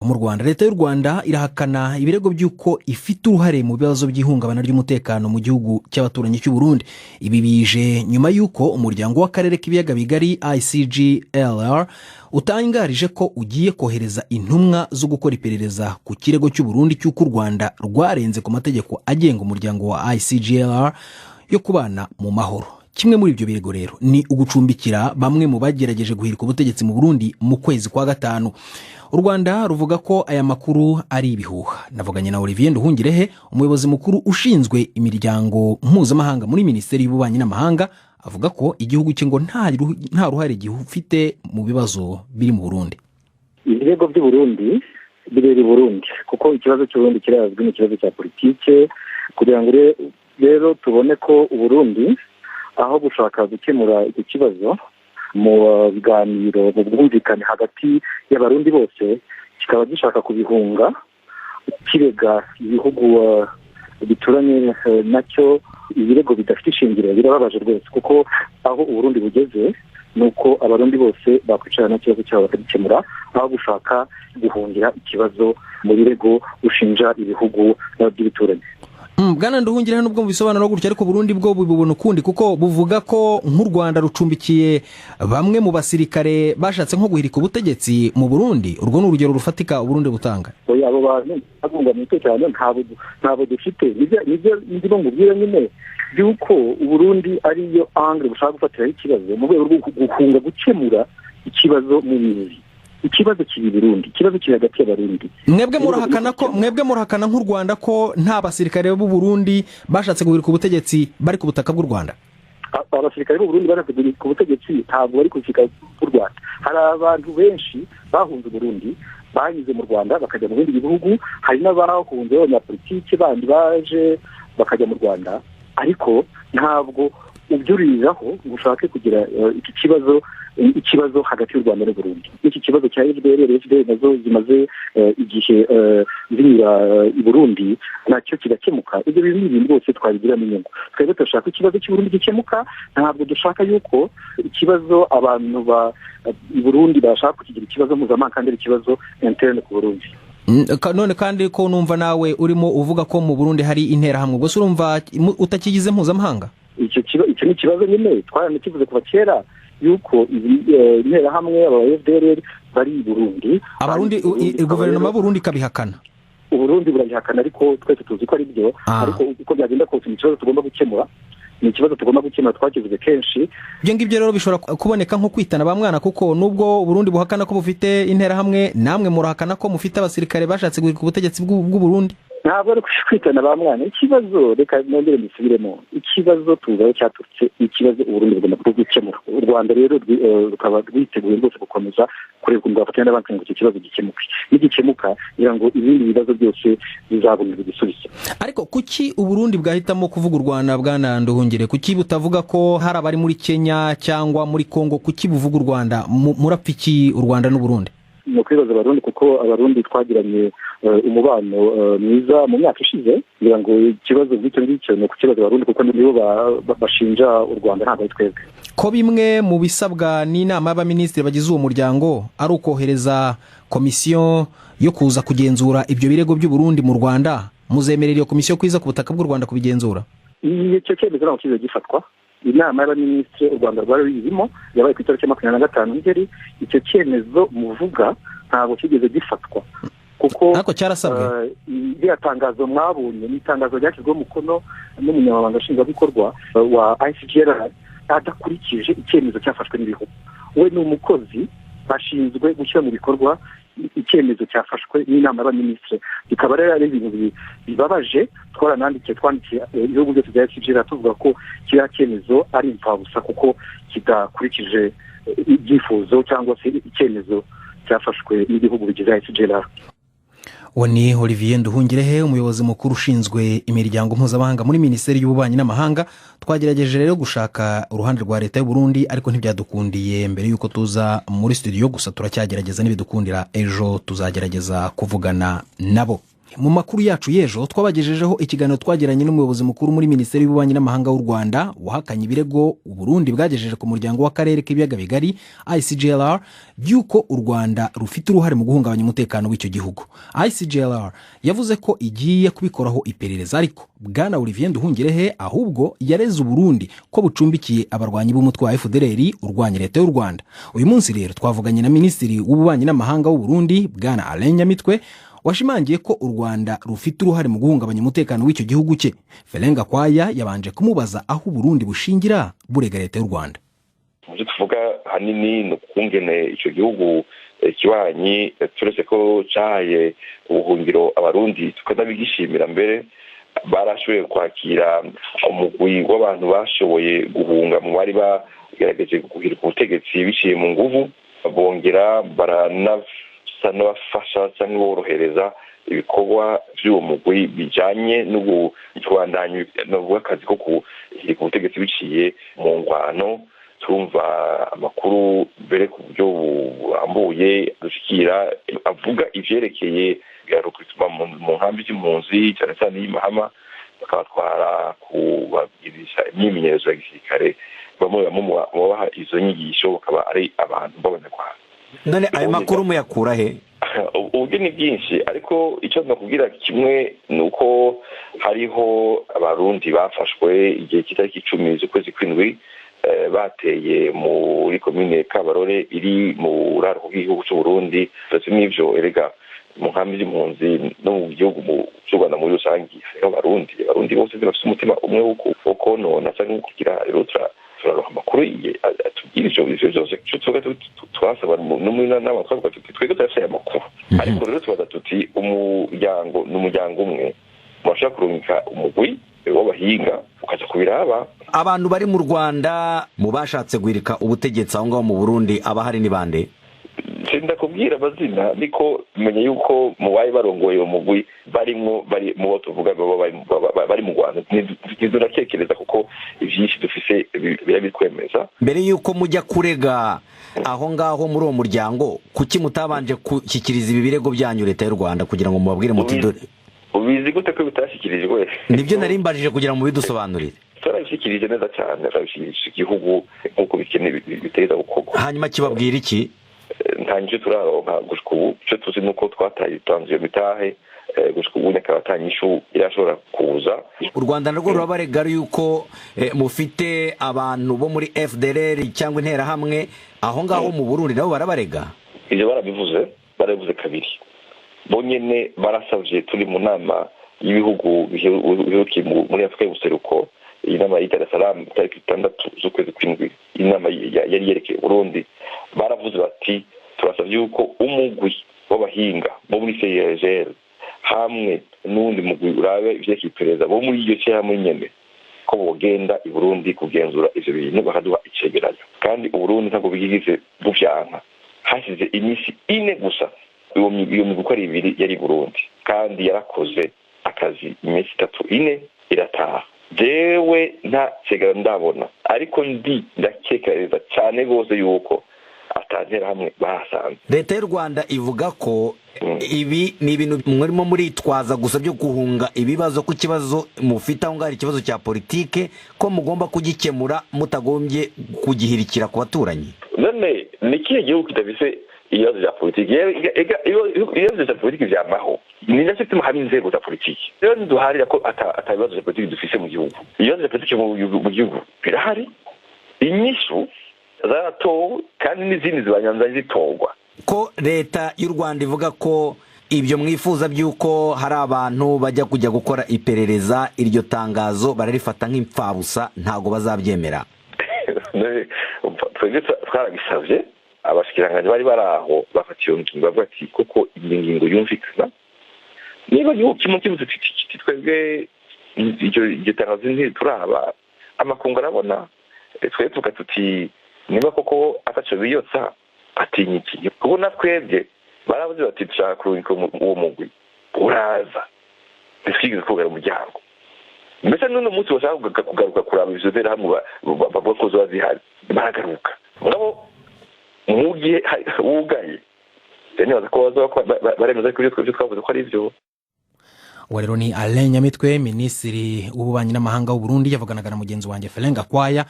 mu Rwanda. Leta y'u Rwanda irahakana ibirego by'uko ifite uruhare mu bibazo by'ihungabana ry'umutekano mu gihugu cy'abaturanyi cy'u Burundi. Ibi bije nyuma y'uko umuryango w'akarere k'ibiyaga bigari ICGLR utangarije ko ugiye kohereza intumwa zo gukora iperereza ku kirego cy'u Burundi cy'uko u Rwanda rwarenze ku mategeko agenga umuryango wa ICGLR yo kubana mu mahoro. Kimwe muri ibyo birego rero ni ugucumbikira bamwe mu bagerageje guhirika ubutegetsi mu Burundi mu kwezi kwa gatanu. U Rwanda ruvuga ko aya makuru ari ibihuha. Navuganye na Olivier Nduhungirehe, umuyobozi mukuru ushinzwe imiryango mpuzamahanga muri Minisiteri y'Ububanyi n'Amahanga, avuga ko igihugu cye ngo nta ruhare gifite mu bibazo biri mu Burundi. Ibirego by'u Burundi bireba i Burundi kuko ikibazo cy'u Burundi kirazwi n'ikibazo cya politike, kugira ngo rero tubone ko u Burundi aho gushaka gukemura iki kibazo mu biganiro mu bwumvikane hagati y'abarundi bose, kikaba gishaka kubihunga kirega ibihugu bituranye nacyo ibirego bidafite ishingiro. Birababaje rwose kuko aho u Burundi bugeze nuko abarundi bose bakwicarana ikibazo cyabo bakagikemura aho gushaka guhungira ikibazo mu birego ushinja ibihugu by'ibituranyi. Bwana Nduhungirehe, nubwo mu bisobanuro gutya ariko Burundi bwo bubona ukundi, kuko buvuga ko nk'u Rwanda rucumbikiye bamwe mu basirikare bashatse nko guhirika ubutegetsi mu Burundi. Urwo ni urugero rufatika u Burundi butanga. Abo bantu bagomba mu cyane ntabwo dufite nibyo ndimo ngubwira nyine byuko u Burundi ariyo angle bushaka gufatira ikibazo mu rwego rwo guhunga gukemura ikibazo mu mizi. Ikibazo kiri Burundi, ikibazo kiri hagati y'abarundi. Mwebwe murahakana nk'u Rwanda ko nta basirikare b'u Burundi bashatse guhirika ubutegetsi bari ku butaka bw'u Rwanda. Abasirikare b'u Burundi bashatse guhirika ubutegetsi ntabwo bari ku butaka bw'u Rwanda. Hari abantu benshi bahunze Burundi banyuze mu Rwanda bakajya mu bindi bihugu, hari n'abahunze abanyapolitike bandi baje bakajya mu Rwanda, ariko ntabwo ubyuriraho ngo ushake kugira ikibazo hagati y'u Rwanda n'u Burundi. Iki kibazo cya FDR nazo zimaze igihe zinyura i Burundi nacyo kigakemuka. Ibyo bintu byose twabigiramo inyungu. Twebwe turashaka ikibazo cy'u Burundi gikemuka, ntabwo dushaka yuko ikibazo abantu i Burundi bashaka kukigira ikibazo mpuzamahanga kandi ari ikibazo interne ku Burundi. None kandi ko numva nawe urimo uvuga ko mu Burundi hari interahamwe, gusa urumva utakigize mpuzamahanga? Icyo ni ikibazo nyine twaranakivuze kuva kera yuko interahamwe aba FDR bari i Burundi. Abarundi guverinoma y'u Burundi kabihakana. U Burundi burabihakana, ariko twese tuzi ko ari byo. Ariko uko byagenda kose ni ikibazo tugomba gukemura. Ni ikibazo tugomba gukemura, twakivuze kenshi. Ibyo ngibyo rero bishobora kuboneka nko kwitana ba mwana, kuko nubwo u Burundi buhakana ko bufite interahamwe, namwe murahakana ko mufite abasirikare bashatse guhirika ubutegetsi bw'u Burundi. Ntabwo ari kwitana ba mwana. Ikibazo reka nongere mbisubiremo, ikibazo tuzaho cyaturutse ikibazo u Burundi bugomba kugikemura. U Rwanda rero rukaba rwiteguye rwose gukomeza kureba ukuntu rwafatanya n'abandi ngo icyo kibazo gikemuke. Nigikemuka kugira ngo ibindi bibazo byose bizabonera igisubizo. Ariko kuki u Burundi bwahitamo kuvuga u Rwanda, Bwana Nduhungire? Kuki butavuga ko hari abari muri Kenya cyangwa muri Kongo? Kuki buvuga u Rwanda? Murapfa iki u Rwanda n'u Burundi? Ni ukwibaza abarundi, kuko abarundi twagiranye umubano mwiza mu myaka ishize, kugira ngo ikibazo nk'icyo ngicyo ni ukukibaza abarundi, kuko nibo bashinja u Rwanda, ntabwo ari twebwe. Ko bimwe mu bisabwa n'inama y'abaminisitiri bagize uwo muryango ari ukohereza komisiyo yo kuza kugenzura ibyo birego by'u Burundi mu Rwanda, muzemerera iyo komisiyo kwiza ku butaka bw'u Rwanda kubigenzura? Icyo cyemezo ntabwo kiza gifatwa. Inama y'abaminisitiri u Rwanda rwari ruyirimo yabaye ku itariki 25 Nzeri. Icyo cyemezo muvuga ntabwo kigeze gifatwa, kuko ariko cyarasabwe. Iriya tangazo mwabonye ni itangazo ryashyizweho umukono n'umunyamabanga nshingwabikorwa wa ICGLR adakurikije icyemezo cyafashwe n'ibihugu. We ni umukozi bashinzwe gushyira mu bikorwa icyemezo cyafashwe n'inama y'abaminisitiri. Bikaba rero ari ibintu bibabaje. Twandikiye ibihugu byose bya ICGLR tuvuga ko kiriya cyemezo ari imfabusa, kuko kidakurikije ibyifuzo cyangwa se icyemezo cyafashwe n'ibihugu bigize ICGLR. Uwo ni Olivier Nduhungirehe, umuyobozi mukuru ushinzwe imiryango mpuzamahanga muri Minisiteri y'Ububanyi n'Amahanga. Twagerageje rero gushaka uruhande rwa leta y'u Burundi, ariko ntibyadukundiye mbere yuko tuza muri studio, gusa turacyagerageza n'ibidukundira ejo tuzagerageza kuvugana nabo. mu makuru yacu y'ejo twabagejejeho ikiganiro twagiranye n'umuyobozi mukuru muri Minisiteri y'Ububanyi n'Amahanga w'u Rwanda wahakanye ibirego u Burundi bwagejeje ku muryango w'akarere k'ibiyaga bigari ICGLR by'uko u Rwanda rufite uruhare mu guhungabanya umutekano w'icyo gihugu. ICGLR yavuze ko igiye kubikoraho iperereza, ariko Bwana Olivier Nduhungirehe ahubwo yareze u Burundi ko bucumbikiye abarwanyi b'umutwe wa FDLR urwanya leta y'u Rwanda. Uyu munsi rero twavuganye na Minisitiri w'Ububanyi n'Amahanga w'u Burundi Bwana Alain Nyamitwe washimangiye ko u Rwanda rufite uruhare mu guhungabanya umutekano w'icyo gihugu cye. Felenga Kwaya yabanje kumubaza aho Burundi bushingira burega leta y'u Rwanda. Muje tuvuga hanini no kungene icyo gihugu kibanyi turetse ko cyahaye ubuhungiro abarundi tukanabigishimira mbere barashoboye kwakira umugwi w'abantu bashoboye guhunga mu bari bagerageje guhirika ubutegetsi biciye mu nguvu, bongera n'abafasha cyangwa borohereza ibikorwa by'uwo mugwi bijanye no kubandanya akazi ko guhirika ubutegetsi biciye mu ngwano. Turumva amakuru mbere ku buryo burambuye dushikira avuga ivyerekeye garukituma mu nkambi y'impunzi cyane cyane y'Imahama, bakabatwara kubagirisha imyimenyerezo ya gisirikare, bamwe babaha izo nyigisho bakaba ari abantu b'abanyarwanda. None ayo makuru muyakura he? Uburyo ni bwinshi, ariko icyo nakubwira kimwe ni uko hariho abarundi bafashwe igihe kitariki 10 z'ukwezi kw'indwi bateye muri komine Kabarore iri mu raro rw'igihugu cy'u Burundi. Ndetse n'ivyo erega mu nkambi y'impunzi no mu gihugu cy'u Rwanda muri rusange abarundi bose bafite umutima umwe wo konona cyangwa kugira rero turaroha amakuru atubwira ivyo byose twasaba n'umwana twavuga tuti twebwe turafite amakuru, ariko rero tubaza tuti umuryango n'umuryango umwe bashaka kurungika umugwi w'abahinga ukaza kubiraba. Abantu bari mu Rwanda mu bashatse guhirika ubutegetsi aho ngaho mu Burundi abahari ni bande? Ndakubwira amazina, niko menye yuko mu bayi barongoye uwo mugwi bari mu bo tuvuga bari mu Rwanda. Ntizo nakekereza kuko ivyinshi dufise birabikwemeza. Mbere yuko mujya kurega aho ngaho muri uwo muryango, kuki mutabanje kushyikiriza ibi birego byanyu leta y'u Rwanda kugira ngo mubabwire muti dore ubizi gute ko bitashyikirijwe? Nibyo narimbajije kugira ngo bidusobanurire. Turabishyikirije neza cyane, turabishyikirije igihugu nk'uko biteza gukorwa. Hanyuma kibabwira iki? Nta nicyo turaronka gushika ubu. Icyo tuzi ni uko twatayitanze iyo mitahe gushika ubu nyakaba atanyishu irashobora kuza. U Rwanda narwo rurabarega yuko mufite abantu bo muri FDLR cyangwa interahamwe aho ngaho mu Burundi, nabo barabarega? Ibyo barabivuze kabiri. Bonyene barasavye turi mu nama y'ibihugu bihugiye muri Afrika y'ubuseruko, iyi nama y'i Dar es Salaam tariki 6 z'ukwezi kw'indwi, inama yari yerekeye Burundi. Baravuze bati turasavye yuko umugwi w'abahinga bo muri CIRGL hamwe n'undi mugwi urabe ivyekipereza bo muri iyo cyaha muri nyene ko bogenda i Burundi kugenzura ivyo bintu bakaduha icegeranyo. Kandi u Burundi ntabwo bigize buvyanka, hashize imisi 4 gusa iyo migwi uko ari 2 yari Burundi, kandi yarakoze akazi imisi 3-4 irataha. Jewe nta cegera ndabona, ariko ndakekereza cyane gose yuko atantera hamwe bahasanze. Leta y'u Rwanda ivuga ko ibi ni ibintu murimo muritwaza gusa byo guhunga ibibazo, ku kibazo mufite aho ngari ikibazo cya politike ko mugomba kugikemura mutagombye kugihirikira ku baturanyi. None ni kihe gihugu kitafise ibibazo bya politiki? Ibibazo bya politiki vyamaho, ni nacyo gituma haba inzego za politiki. Rero ntiduharira ko atabibazo bya politiki dufise mu gihugu. Ibibazo bya politiki mu gihugu birahari, inyishu zaratowe kandi n'izindi zibanyanza zitorwa. Ko leta y'u Rwanda ivuga ko ibyo mwifuza by'uko hari abantu bajya kujya gukora iperereza, iryo tangazo bararifata nk'impfabusa, ntago bazabyemera. Twebwe twaragisavye, abashikiranganje bari baraho bafatiye ngingo bavuga ati koko iyi ngingo yumvikana. Niba gihugu kimwe kibuze kiti twebwe iryo tangazo ntituraba amakungu arabona, twebwe tuvuga tuti niba koko ataco biyotsa atinyiki. Kuko natwebwe baravuze bati dushaka kurungika uwo mugwi uraza twigeze kugara umuryango. Mbese n'uno munsi bashaka kugaruka kuraba ivyo bera hamwe bavuga ko zo zihari baragaruka. Ngabo mu gihe wugaye nibaza ko baremeza ko ibyo twavuze ko ari byo. uwo rero ni Alain Nyamitwe minisitiri w'ububanyi n'amahanga w'u Burundi yavuganaga na mugenzi wanjye Felenga Kwaya